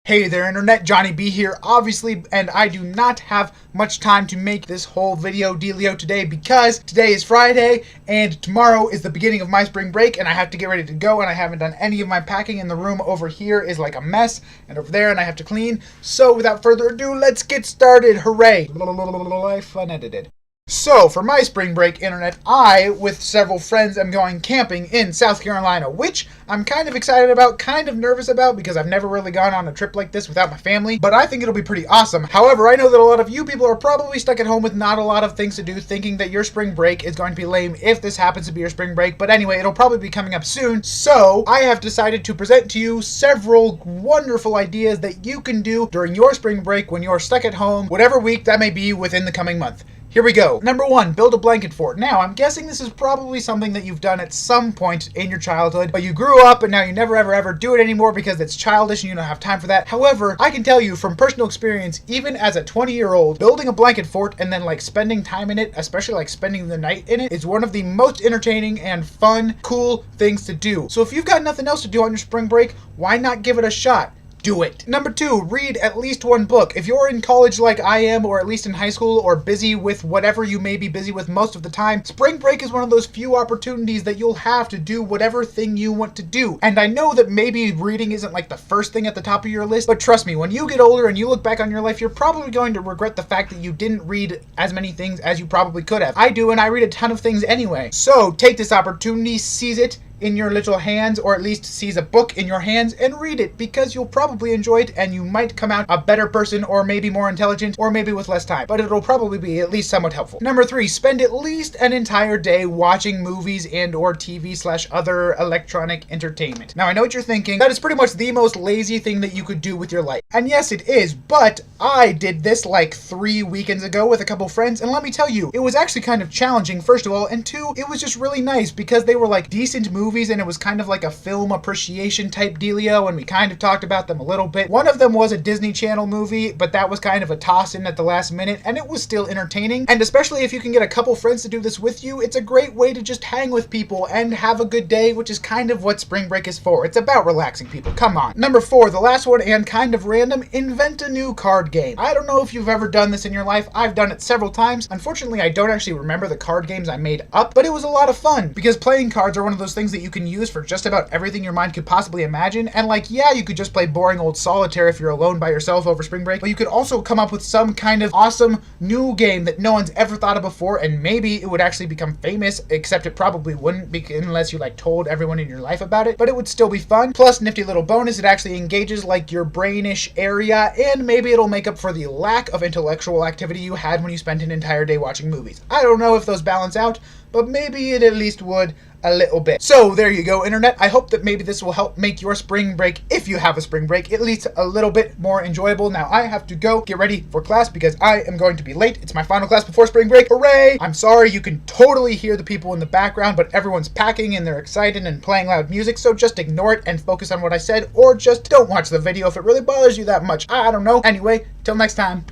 Hey there internet, Johnny B here, obviously, and I do not have much time to make this whole video dealio today because today is Friday and tomorrow is the beginning of my spring break and I have to get ready to go and I haven't done any of my packing, and the room over here is like a mess and over there and I have to clean. So without further ado, let's get started. Hooray! Life unedited. So, for my spring break internet, I, with several friends, am going camping in South Carolina, which I'm kind of excited about, kind of nervous about, because I've never really gone on a trip like this without my family, but I think it'll be pretty awesome. However, I know that a lot of you people are probably stuck at home with not a lot of things to do, thinking that your spring break is going to be lame if this happens to be your spring break, but anyway, it'll probably be coming up soon, so I have decided to present to you several wonderful ideas that you can do during your spring break when you're stuck at home, whatever week that may be within the coming month. Here we go. Number 1, build a blanket fort. Now, I'm guessing this is probably something that you've done at some point in your childhood, but you grew up and now you never ever do it anymore because it's childish and you don't have time for that. However, I can tell you from personal experience, even as a 20-year-old, building a blanket fort and then spending time in it, especially spending the night in it, is one of the most entertaining and fun, cool things to do. So if you've got nothing else to do on your spring break, why not give it a shot? Do it. Number 2, read at least one book. If you're in college like I am, or at least in high school, or busy with whatever you may be busy with most of the time, spring break is one of those few opportunities that you'll have to do whatever thing you want to do. And I know that maybe reading isn't the first thing at the top of your list, but trust me, when you get older and you look back on your life, you're probably going to regret the fact that you didn't read as many things as you probably could have. I do, and I read a ton of things anyway. So take this opportunity, seize it in your little hands, or at least seize a book in your hands and read it, because you'll probably enjoy it and you might come out a better person, or maybe more intelligent, or maybe with less time, but it'll probably be at least somewhat helpful. Number 3, spend at least an entire day watching movies and or TV/other electronic entertainment. Now I know what you're thinking, that is pretty much the most lazy thing that you could do with your life. And yes, it is, but I did this 3 weekends ago with a couple friends, and let me tell you, it was actually kind of challenging, first of all, and 2, it was just really nice because they were decent movies, and it was kind of a film appreciation type dealio, and we kind of talked about them a little bit. One of them was a Disney Channel movie, but that was kind of a toss-in at the last minute, and it was still entertaining. And especially if you can get a couple friends to do this with you, it's a great way to just hang with people and have a good day, which is kind of what spring break is for. It's about relaxing people. Come on. Number 4, the last one and kind of random, invent a new card game. I don't know if you've ever done this in your life. I've done it several times. Unfortunately, I don't actually remember the card games I made up, but it was a lot of fun because playing cards are one of those things that you can use for just about everything your mind could possibly imagine. And yeah, you could just play boring old solitaire if you're alone by yourself over spring break, but you could also come up with some kind of awesome new game that no one's ever thought of before, and maybe it would actually become famous, except it probably wouldn't be unless you told everyone in your life about it, but it would still be fun. Plus, nifty little bonus, it actually engages your brainish area, and maybe it'll make up for the lack of intellectual activity you had when you spent an entire day watching movies. I don't know if those balance out, but maybe it at least would a little bit. So there you go, internet. I hope that maybe this will help make your spring break, if you have a spring break, at least a little bit more enjoyable. Now I have to go get ready for class because I am going to be late. It's my final class before spring break. Hooray! I'm sorry, you can totally hear the people in the background, but everyone's packing and they're excited and playing loud music, so just ignore it and focus on what I said, or just don't watch the video if it really bothers you that much. I don't know. Anyway, till next time,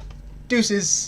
deuces.